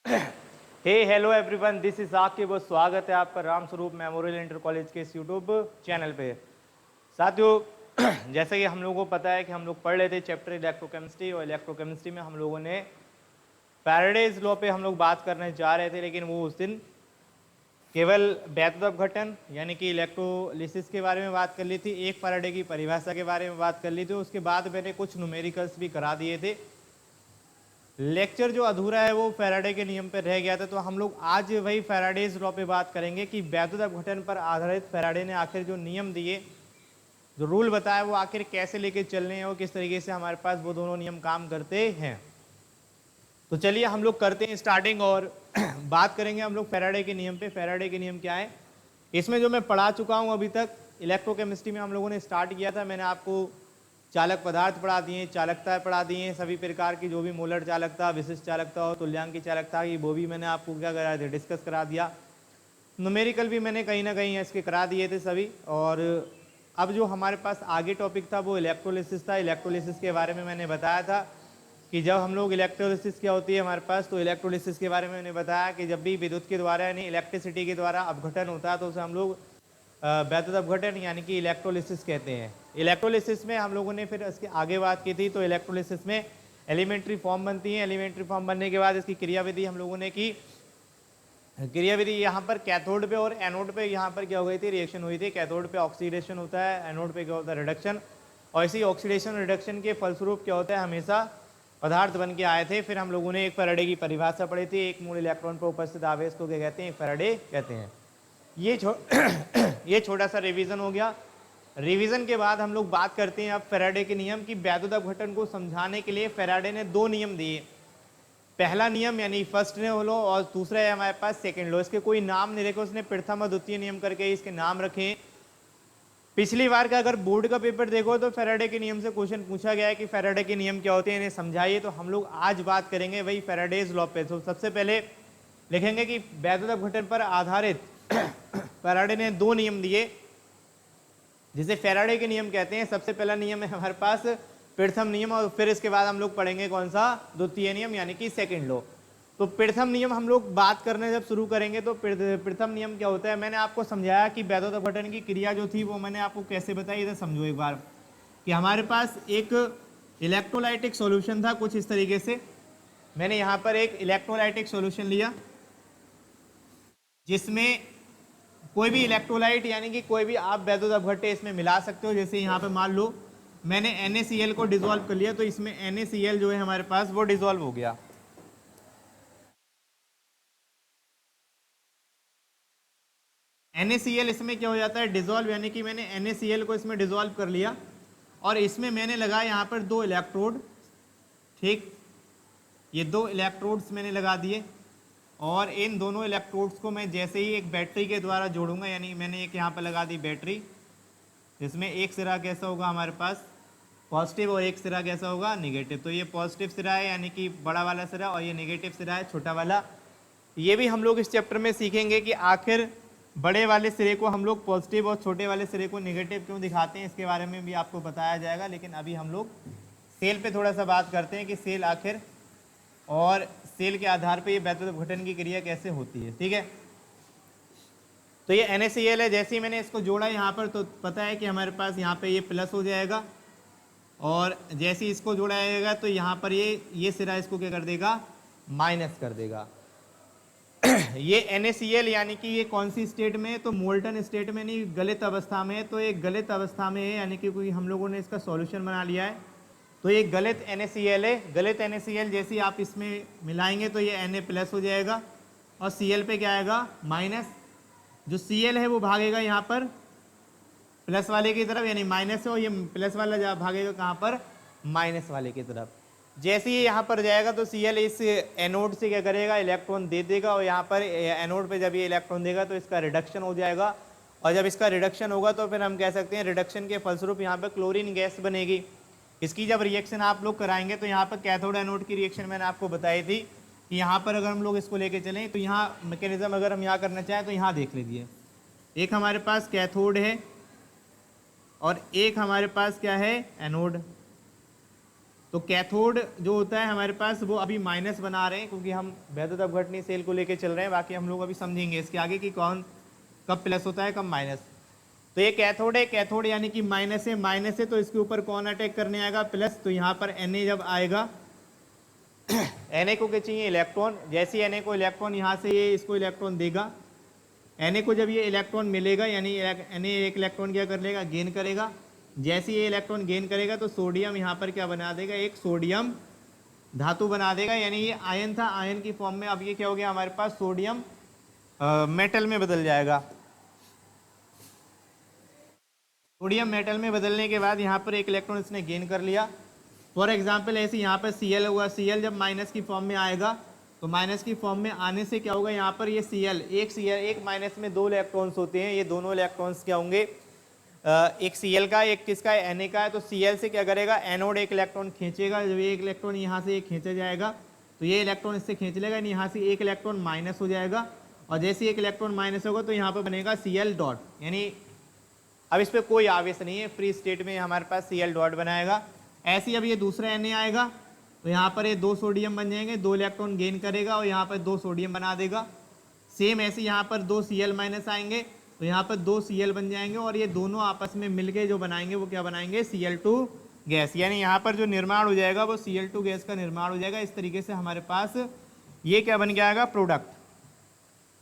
Hey hello everyone, this is Aqib और स्वागत है आपका Ram Swaroop memorial inter college के इस यूट्यूब चैनल पे। साथियों, जैसे कि हम लोगों को पता है कि हम लोग पढ़ रहे थे चैप्टर इलेक्ट्रोकेमिस्ट्री, और इलेक्ट्रोकेमिस्ट्री में हम लोगों ने फैराडेज लॉ पे हम लोग बात करने जा रहे थे, लेकिन वो उस दिन केवल वैद्युत अपघटन यानी कि इलेक्ट्रोलिसिस के बारे में बात कर ली थी, एक फैराडे की परिभाषा के बारे में बात कर ली थी। उसके बाद मैंने कुछ न्यूमेरिकल्स भी करा दिए थे। लेक्चर जो अधूरा है वो फैराडे के नियम पर रह गया था, तो हम लोग आज वही फैराडेज लॉ पे बात करेंगे कि वैद्युत अपघटन पर आधारित फैराडे ने आखिर जो नियम दिए, जो रूल बताया, वो आखिर कैसे लेके चलने हैं और किस तरीके से हमारे पास वो दोनों नियम काम करते हैं। तो चलिए हम लोग करते हैं स्टार्टिंग और बात करेंगे हम लोग फैराडे के नियम पे। फैराडे के नियम क्या है, इसमें जो मैं पढ़ा चुका हूँ अभी तक। इलेक्ट्रोकेमिस्ट्री में हम लोगों ने स्टार्ट किया था, मैंने आपको चालक पदार्थ पढ़ा दिए, चालकता पढ़ा दिए, सभी प्रकार की जो भी मोलर चालकता, विशिष्ट चालकता और तुल्यांक की चालकता की, वो भी मैंने आपको क्या करा दिया, डिस्कस करा दिया। न्यूमेरिकल भी मैंने कहीं ना कहीं इसके करा दिए थे सभी। और अब जो हमारे पास आगे टॉपिक था वो इलेक्ट्रोलिसिस था। इलेक्ट्रोलिसिस के बारे में मैंने बताया था कि जब हम लोग इलेक्ट्रोलिसिस क्या होती है हमारे पास, तो इलेक्ट्रोलिसिस के बारे में मैंने बताया कि जब भी विद्युत के द्वारा यानी इलेक्ट्रिसिटी के द्वारा अपघटन होता है तो उसे हम लोग वैद्युत अपघटन यानी कि इलेक्ट्रोलिसिस कहते हैं। इलेक्ट्रोलिसिस में हम लोगों ने फिर इसके आगे बात की थी, तो इलेक्ट्रोलिसिस में एलिमेंट्री फॉर्म बनती है। एलिमेंट्री फॉर्म बनने के बाद इसकी क्रियाविधि हम लोगों ने की। क्रियाविधि यहाँ पर कैथोड पे और एनोड पे यहाँ पर क्या हो गई थी, रिएक्शन हुई थी। कैथोड पे ऑक्सीडेशन होता है, एनोड पे क्या होता है, रिडक्शन। और इसी ऑक्सीडेशन रिडक्शन के फलस्वरूप क्या होता है, हमेशा पदार्थ बन के आए थे। फिर हम लोगों ने एक फैराडे की परिभाषा पढ़ी थी, एक मूल इलेक्ट्रॉन पर उपस्थित आवेश को क्या कहते हैं, एक फैराडे कहते हैं। ये छोटा सा रिवीजन हो गया। रिवीजन के बाद हम लोग बात करते हैं अब फैराडे के नियम की। वैद्युत अपघटन को समझाने के लिए फैराडे ने दो नियम दिए। पहला नियम यानी फर्स्ट लॉ, और दूसरा है हमारे पास सेकंड लॉ। इसके कोई नाम नहीं रखे उसने, प्रथम और द्वितीय नियम करके इसके नाम रखे। पिछली बार का अगर बोर्ड का पेपर देखो तो फैराडे के नियम से क्वेश्चन पूछा गया है कि फैराडे के नियम क्या होते हैं, इन्हें समझाइए। तो हम लोग आज बात करेंगे वही फैराडेज लॉ पे। तो सबसे पहले लिखेंगे कि वैद्युत अपघटन पर आधारित फैराडे ने दो नियम दिए जिसे फैराडे के नियम कहते हैं। सबसे पहला नियम है हमारे पास प्रथम नियम, और फिर इसके बाद हम लोग पढ़ेंगे कौन सा, द्वितीय नियम यानी कि सेकंड लॉ। तो प्रथम नियम हम लोग बात करने जब शुरू करेंगे तो प्रथम नियम क्या होता है, मैंने आपको समझाया कि वैद्युत अपघटन की क्रिया जो थी वो मैंने आपको कैसे बताई, इधर समझो एक बार। कि हमारे पास एक इलेक्ट्रोलाइटिक सॉल्यूशन था कुछ इस तरीके से। मैंने यहाँ पर एक इलेक्ट्रोलाइटिक सॉल्यूशन लिया जिसमें कोई भी इलेक्ट्रोलाइट यानी कि कोई भी आप वैद्युत अपघट्य इसमें मिला सकते हो। जैसे यहाँ पे मान लो मैंने NaCl को डिसॉल्व कर लिया, तो इसमें NaCl जो है हमारे पास वो डिसॉल्व हो गया। NaCl इसमें क्या हो जाता है, डिसॉल्व, यानी कि मैंने NaCl को इसमें डिसॉल्व कर लिया और इसमें मैंने लगाया यहाँ पर दो इलेक्ट्रोड। ठीक, ये दो इलेक्ट्रोड्स मैंने लगा दिए, और इन दोनों इलेक्ट्रोड्स को मैं जैसे ही एक बैटरी के द्वारा जोड़ूंगा, यानी मैंने एक यहाँ पर लगा दी बैटरी, जिसमें एक सिरा कैसा होगा हमारे पास पॉजिटिव और एक सिरा कैसा होगा निगेटिव। तो ये पॉजिटिव सिरा है यानी कि बड़ा वाला सिरा, और ये नेगेटिव सिरा है छोटा वाला। ये भी हम लोग इस चैप्टर में सीखेंगे कि आखिर बड़े वाले सिरे को हम लोग पॉजिटिव और छोटे वाले सिरे को नेगेटिव क्यों दिखाते हैं, इसके बारे में भी आपको बताया जाएगा। लेकिन अभी हम लोग सेल पे थोड़ा सा बात करते हैं कि सेल आखिर, और सेल के आधार पे ये वैद्युत अपघटन की क्रिया कैसे होती है। ठीक है, तो ये NaCl है। जैसे ही मैंने इसको जोड़ा यहाँ पर, तो पता है कि हमारे पास यहाँ पे ये प्लस हो जाएगा, और जैसे ही इसको जोड़ा जाएगा तो यहाँ पर ये सिरा इसको क्या कर देगा, माइनस कर देगा। ये NaCl यानी कि ये कौन सी स्टेट में है, तो मोल्टन स्टेट में नहीं, गलित अवस्था में है। तो एक गलित अवस्था में है यानी कि कोई हम लोगों ने इसका सॉल्यूशन बना लिया है, तो ये गलित NaCl है। गलित NaCl जैसे ही आप इसमें मिलाएंगे तो ये Na प्लस हो जाएगा, और Cl पे क्या आएगा, माइनस। जो Cl है वो भागेगा यहाँ पर प्लस वाले की तरफ, यानी माइनस है, और ये प्लस वाला भागेगा कहाँ पर, माइनस वाले की तरफ। जैसे ही यहाँ पर जाएगा तो Cl इस एनोड से क्या करेगा, इलेक्ट्रॉन दे देगा, और यहाँ पर एनोड पे जब ये इलेक्ट्रॉन देगा तो इसका रिडक्शन हो जाएगा, और जब इसका रिडक्शन होगा तो फिर हम कह सकते हैं रिडक्शन के फलस्वरूप यहाँ पर क्लोरीन गैस बनेगी। इसकी जब रिएक्शन आप लोग कराएंगे तो यहाँ पर कैथोड एनोड की रिएक्शन मैंने आपको बताई थी कि यहाँ पर अगर हम लोग इसको लेके चलें तो यहाँ मैकेनिज्म अगर हम यहाँ करना चाहें तो यहाँ देख लीजिए। एक हमारे पास कैथोड है और एक हमारे पास क्या है, एनोड। तो कैथोड जो होता है हमारे पास वो अभी माइनस बना रहे हैं क्योंकि हम वैद्युत अपघटनी सेल को लेके चल रहे हैं, बाकी हम लोग अभी समझेंगे इसके आगे कि कौन कब प्लस होता है कब माइनस। तो ये कैथोड है, कैथोड यानी कि माइनस है, माइनस है तो इसके ऊपर कौन अटैक करने आएगा, प्लस। तो यहाँ पर Na जब आएगा Na को क्या चाहिए, इलेक्ट्रॉन। जैसे ही Na को इलेक्ट्रॉन यहाँ से ये इसको इलेक्ट्रॉन देगा, Na को जब ये इलेक्ट्रॉन मिलेगा यानी Na एक इलेक्ट्रॉन क्या कर लेगा, गेन करेगा। जैसे ये इलेक्ट्रॉन गेन करेगा तो सोडियम यहाँ पर क्या बना देगा, एक सोडियम धातु बना देगा। यानी ये आयन था, आयन की फॉर्म में अब ये क्या हो गया हमारे पास, सोडियम मेटल में बदल जाएगा। सोडियम मेटल में बदलने के बाद यहाँ पर एक इलेक्ट्रॉन इसने गेन कर लिया। फॉर एग्जाम्पल ऐसे यहाँ पर Cl हुआ, Cl जब माइनस की फॉर्म में आएगा तो माइनस की फॉर्म में आने से क्या होगा, यहाँ पर ये Cl एक माइनस में दो इलेक्ट्रॉन्स होते हैं, ये दोनों इलेक्ट्रॉन्स क्या होंगे, एक Cl का एक किसका है, Na का है। तो Cl से क्या करेगा, एनोड एक इलेक्ट्रॉन खींचेगा। जब एक इलेक्ट्रॉन यहाँ से खींचा जाएगा तो ये इलेक्ट्रॉन इससे खींच लेगा, यानी यहाँ से एक इलेक्ट्रॉन माइनस हो जाएगा। और जैसे एक इलेक्ट्रॉन माइनस होगा तो यहाँ पर बनेगा Cl डॉट, यानी अब इस पर कोई आवेश नहीं है, फ्री स्टेट में हमारे पास Cl डॉट बनाएगा। ऐसे ही अब ये दूसरा Na आएगा तो यहाँ पर ये दो सोडियम बन जाएंगे, दो इलेक्ट्रॉन गेन करेगा और यहाँ पर दो सोडियम बना देगा। सेम ऐसे यहाँ पर दो Cl माइनस आएंगे तो यहाँ पर दो Cl बन जाएंगे और ये दोनों आपस में मिलके जो बनाएंगे वो क्या बनाएंगे, Cl2 गैस। यानी यहाँ पर जो निर्माण हो जाएगा वो Cl2 गैस का निर्माण हो जाएगा। इस तरीके से हमारे पास ये क्या बन जाएगा, प्रोडक्ट।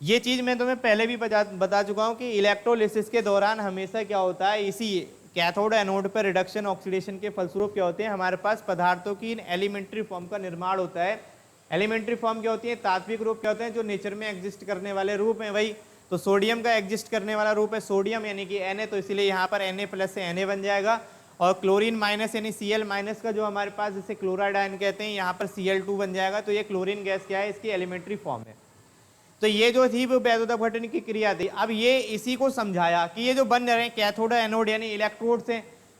ये चीज़ मैं तुम्हें पहले भी बता चुका हूँ कि इलेक्ट्रोलिसिस के दौरान हमेशा क्या होता है, इसी कैथोड एनोड पर रिडक्शन ऑक्सीडेशन के फलस्वरूप क्या होते हैं, हमारे पास पदार्थों की इन एलिमेंट्री फॉर्म का निर्माण होता है। एलिमेंट्री फॉर्म क्या होती है, तात्विक रूप क्या होते हैं, जो नेचर में एग्जिस्ट करने वाले रूप हैं वही। तो सोडियम का एग्जिस्ट करने वाला रूप है सोडियम यानी कि Na, तो इसीलिए यहाँ पर Na प्लस से Na बन जाएगा। और क्लोरीन माइनस यानी Cl माइनस का जो हमारे पास जिसे क्लोराइड आयन कहते हैं, यहाँ पर Cl2 बन जाएगा। तो ये क्लोरीन गैस क्या है, इसकी एलिमेंट्री फॉर्म है। तो ये जो थी वो वैद्युत अपघटन की क्रिया थी। अब ये इसी को समझाया कि ये जो बन रहे हैं कैथोड एनोड यानी इलेक्ट्रोड से,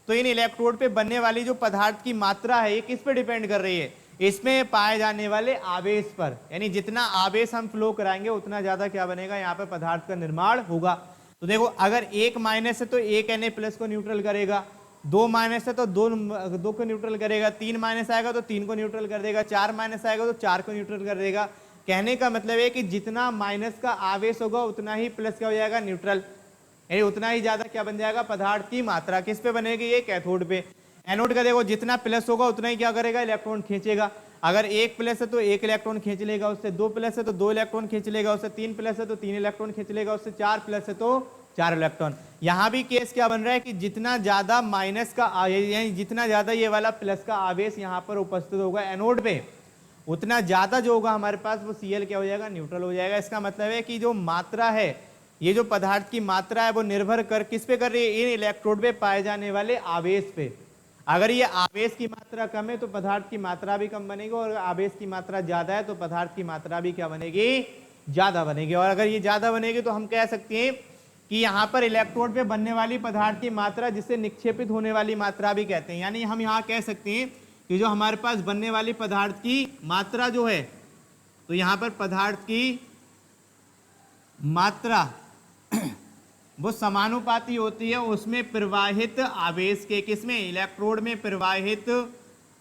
तो इन इलेक्ट्रोड पे बनने वाली जो पदार्थ की मात्रा है ये किस पे डिपेंड कर रही है, इसमें पाए जाने वाले आवेश पर। यानी जितना आवेश हम फ्लो कराएंगे उतना ज्यादा क्या बनेगा, यहाँ पे पदार्थ का निर्माण होगा। तो देखो अगर एक माइनस है तो एक Na प्लस को न्यूट्रल करेगा, दो माइनस है तो दो को न्यूट्रल करेगा, तीन माइनस आएगा तो तीन को न्यूट्रल कर देगा, चार माइनस आएगा तो चार को न्यूट्रल कर देगा। कहने का मतलब है कि जितना माइनस का आवेश होगा उतना ही प्लस क्या हो जाएगा, न्यूट्रल, यानी उतना ही ज्यादा क्या बन जाएगा, पदार्थ की मात्रा। किस पे बनेगी, ये कैथोड पे। एनोड का देखो जितना प्लस होगा उतना ही क्या करेगा, इलेक्ट्रॉन खींचेगा। अगर एक प्लस है तो एक इलेक्ट्रॉन खींच लेगा, उससे दो प्लस है तो दो इलेक्ट्रॉन खींच लेगा, उससे तीन प्लस है तो तीन इलेक्ट्रॉन खींच लेगा, उससे चार प्लस है तो चार इलेक्ट्रॉन। यहाँ भी केस क्या बन रहा है कि जितना ज्यादा माइनस का यानी जितना ज्यादा ये वाला प्लस का आवेश यहाँ पर उपस्थित होगा एनोड पे, उतना ज्यादा जो होगा हमारे पास वो Cl क्या हो जाएगा, न्यूट्रल हो जाएगा। इसका मतलब है कि जो मात्रा है, ये जो पदार्थ की मात्रा है वो निर्भर कर किस पे कर रही है, इन इलेक्ट्रोड पे पाए जाने वाले आवेश पे। अगर ये आवेश की मात्रा कम है तो पदार्थ की मात्रा भी कम बनेगी, और आवेश की मात्रा ज्यादा है तो पदार्थ की मात्रा भी क्या बनेगी, ज्यादा बनेगी। और अगर ये ज्यादा बनेगी तो हम कह सकते हैं कि यहाँ पर इलेक्ट्रोड पे बनने वाली पदार्थ की मात्रा जिसे निक्षेपित होने वाली मात्रा भी कहते हैं। यानी हम यहाँ कह सकते हैं कि जो हमारे पास बनने वाली पदार्थ की मात्रा जो है, तो यहाँ पर पदार्थ की मात्रा वो समानुपाती होती है उसमें प्रवाहित आवेश के, किसमें, इलेक्ट्रोड में प्रवाहित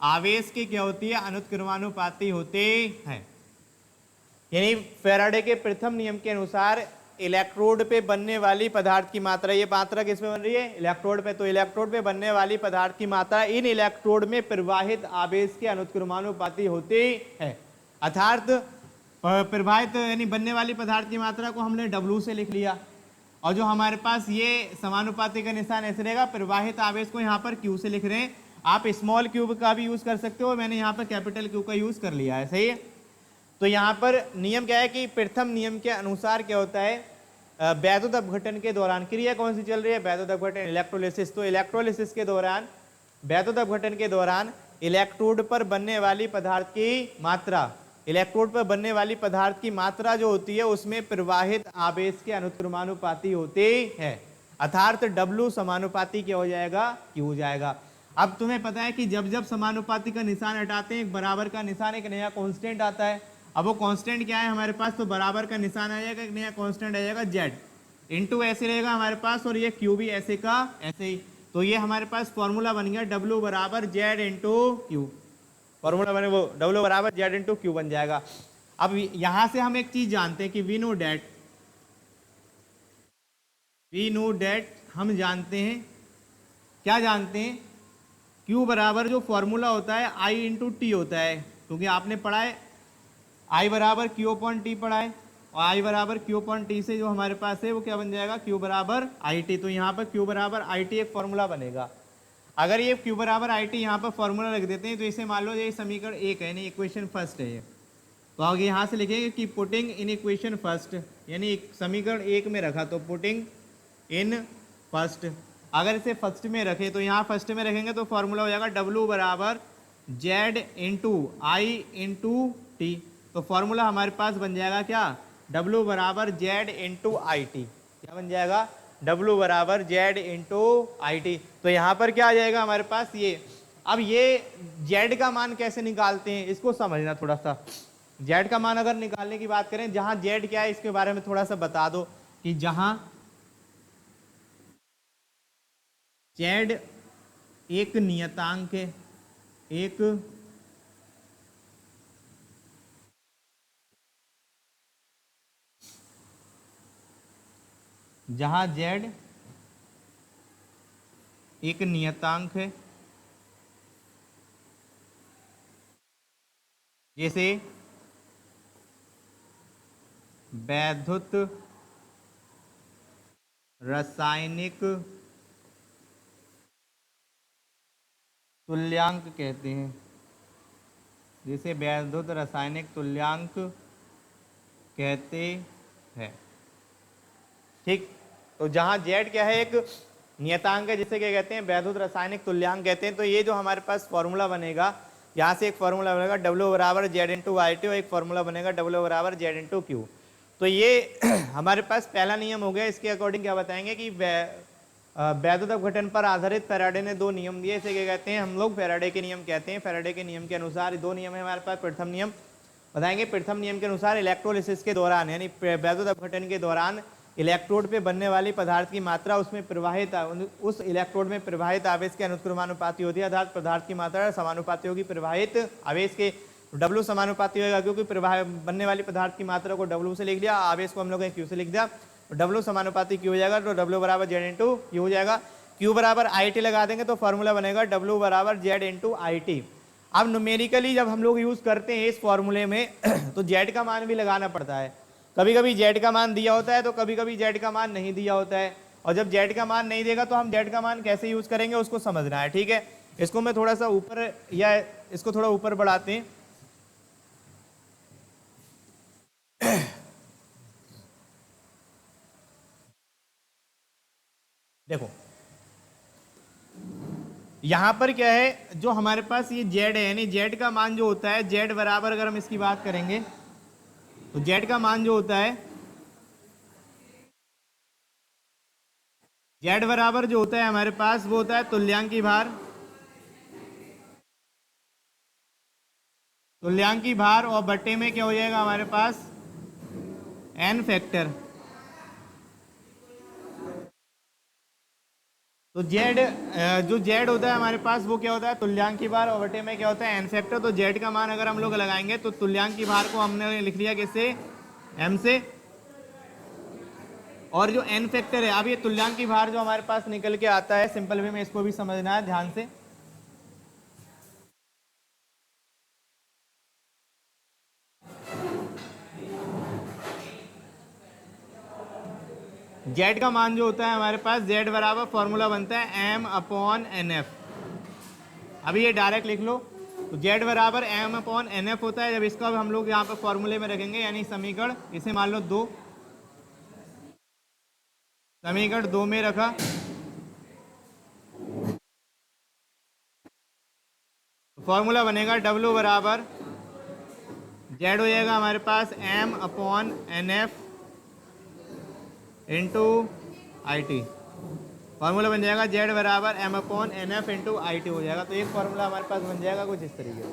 आवेश की क्या होती है, अनुत्क्रमानुपाती होते हैं। यानी फैराडे के प्रथम नियम के अनुसार इलेक्ट्रोड पे बनने वाली पदार्थ की मात्रा, ये मात्रा किस पे बन रही है, इलेक्ट्रोड पे, तो इलेक्ट्रोड पे बनने वाली पदार्थ की मात्रा इन इलेक्ट्रोड में प्रवाहित आवेश के अनुत्क्रमानुपाती होती है। अर्थात प्रवाहित यानी बनने वाली पदार्थ की मात्रा को हमने W से लिख लिया, और जो हमारे पास ये समानुपाती का निशान ऐसे रहेगा, प्रवाहित आवेश को यहाँ पर Q से लिख रहे हैं। आप स्मॉल क्यूब का भी यूज कर सकते हो, मैंने यहाँ पर कैपिटल Q का यूज कर लिया है, सही है। तो यहाँ पर नियम क्या है कि प्रथम नियम के अनुसार क्या होता है, वैद्युत अपघटन के दौरान क्रिया कौन सी चल रही है, वैद्युत अपघटन, इलेक्ट्रोलिसिस। तो इलेक्ट्रोलिसिस के दौरान, वैद्युत अपघटन के दौरान इलेक्ट्रोड पर बनने वाली पदार्थ की मात्रा, इलेक्ट्रोड पर बनने वाली पदार्थ की मात्रा जो होती है उसमें प्रवाहित आवेश के अनुक्रमानुपाती होते हैं। अर्थात W समानुपाती क्या हो जाएगा, Q हो जाएगा। अब तुम्हें पता है कि जब जब समानुपाती का निशान हटाते हैं एक बराबर का निशान, एक नया कांस्टेंट आता है। अब वो कांस्टेंट क्या है हमारे पास, तो बराबर का निशान आ जाएगा, एक नया कांस्टेंट आ जाएगा Z इंटू ऐसे रहेगा हमारे पास, और ये Q भी ऐसे का ऐसे ही। तो ये हमारे पास फॉर्मूला बन गया W बराबर Z इंटू Q। फॉर्मूला बने वो W बराबर जेड इंटू क्यू बन जाएगा। अब यहां से हम एक चीज जानते हैं कि वी नो डेट हम जानते हैं, क्या जानते हैं, Q बराबर जो फॉर्मूला होता है I इंटू टी होता है, क्योंकि आपने पढ़ा है I बराबर Q अपॉन टी पढ़ा है, और I बराबर Q अपॉन टी से जो हमारे पास है वो क्या बन जाएगा, Q बराबर आई टी। तो यहाँ पर Q बराबर आई टी एक फॉर्मूला बनेगा। अगर ये Q बराबर आई टी यहाँ पर फॉर्मूला रख देते हैं तो इसे मान लो ये समीकरण 1 है, यानी इक्वेशन फर्स्ट है ये, तो आगे यहाँ से लिखेंगे कि पुटिंग इन इक्वेशन फर्स्ट, यानी समीकरण 1 में रखा तो पुटिंग इन फर्स्ट। अगर इसे फर्स्ट में रखे तो यहाँ फर्स्ट में रखेंगे तो फॉर्मूला हो जाएगा W बराबर जेड इंटू आई इंटू टी। तो फॉर्मूला हमारे पास बन जाएगा क्या, W बराबर जेड इंटू आई टी। क्या बन जाएगा, W बराबर जेड इंटू आई टी। तो यहाँ पर क्या आ जाएगा हमारे पास ये। अब ये जेड का मान कैसे निकालते हैं इसको समझना थोड़ा सा। जेड का मान अगर निकालने की बात करें, जहां जेड क्या है इसके बारे में थोड़ा सा बता दो, कि जहां जेड एक नियतांक है, एक जहां जेड एक नियतांक है, जैसे वैद्युत रासायनिक तुल्यांक कहते हैं, जिसे वैद्युत रासायनिक तुल्यांक कहते हैं। ठीक, तो जहां जेड क्या है एक नियतांक है जिसे क्या कहते हैं, वैद्युत रासायनिक तुल्यांक कहते हैं। तो ये जो हमारे पास फॉर्मूला बनेगा, यहाँ से एक फॉर्मूला बनेगा W बराबर जेड इंटू आई टी, और एक फॉर्मूला बनेगा W बराबर जेड इंटू क्यू। तो ये हमारे पास पहला नियम हो गया। इसके अकॉर्डिंग क्या बताएंगे कि वैद्युत अपघटन पर आधारित फैराडे ने 2 नियम दिए, इसे क्या कहते हैं हम लोग, फैराडे के नियम कहते हैं। फैराडे के नियम के अनुसार 2 नियम है हमारे पास। प्रथम नियम बताएंगे, प्रथम नियम के अनुसार इलेक्ट्रोलिसिस के दौरान, यानी वैद्युत अपघटन के दौरान इलेक्ट्रोड पे बनने वाली पदार्थ की मात्रा उसमें प्रवाहित, उस इलेक्ट्रोड में प्रवाहित आवेश के अनुक्रमानुपाती होती है, अर्थात पदार्थ की मात्रा समानुपाती होगी प्रवाहित आवेश के। W समानुपाती होगा, क्योंकि बनने वाली पदार्थ की मात्रा को W से लिख लिया, आवेश को हम लोग Q से लिख दिया, W समानुपाती Q हो जाएगा। तो W बराबर जेड इंटू क्यू हो जाएगा। Q बराबर आई टी लगा देंगे तो फॉर्मूला बनेगा W बराबर जेड इंटू आई टी। अब न्यूमेरिकली जब हम लोग यूज करते हैं इस फॉर्मूले में तो जेड का मान भी लगाना पड़ता है। कभी कभी जेड का मान दिया होता है तो कभी कभी जेड का मान नहीं दिया होता है, और जब जेड का मान नहीं देगा तो हम जेड का मान कैसे यूज करेंगे उसको समझना है। ठीक है, इसको मैं थोड़ा सा ऊपर, या इसको थोड़ा ऊपर बढ़ाते हैं। देखो यहां पर क्या है, जो हमारे पास ये जेड है, यानी जेड का मान जो होता है, जेड बराबर अगर हम इसकी बात करेंगे तो जेड का मान जो होता है, जेड बराबर जो होता है हमारे पास वो होता है तुल्यांकी भार, तुल्यांकी भार, और बट्टे में क्या हो जाएगा हमारे पास एन फैक्टर। तो जेड जो जेड होता है हमारे पास वो क्या होता है तुल्यांकी भार, और बटे में क्या होता है एन फैक्टर। तो जेड का मान अगर हम लोग लगाएंगे तो तुल्यांकी भार को हमने लिख लिया किससे, एम से, और जो एन फैक्टर है, अब ये तुल्यांकी भार जो हमारे पास निकल के आता है सिंपल वे में, इसको भी समझना है ध्यान से। जेड का मान जो होता है हमारे पास, जेड बराबर फॉर्मूला बनता है एम अपॉन एन एफ। अभी ये डायरेक्ट लिख लो, तो जेड बराबर एम अपॉन एन एफ होता है। जब इसका हम लोग यहाँ पर फॉर्मूले में रखेंगे, यानी समीकरण, इसे मान लो 2, समीकरण 2 में रखा, फॉर्मूला बनेगा W बराबर जेड हो जाएगा हमारे पास M upon N F into I T. Formula बन जाएगा जेड बराबर M upon N F into I T हो जाएगा। तो एक फॉर्मूला हमारे पास बन जाएगा कुछ इस तरीके से।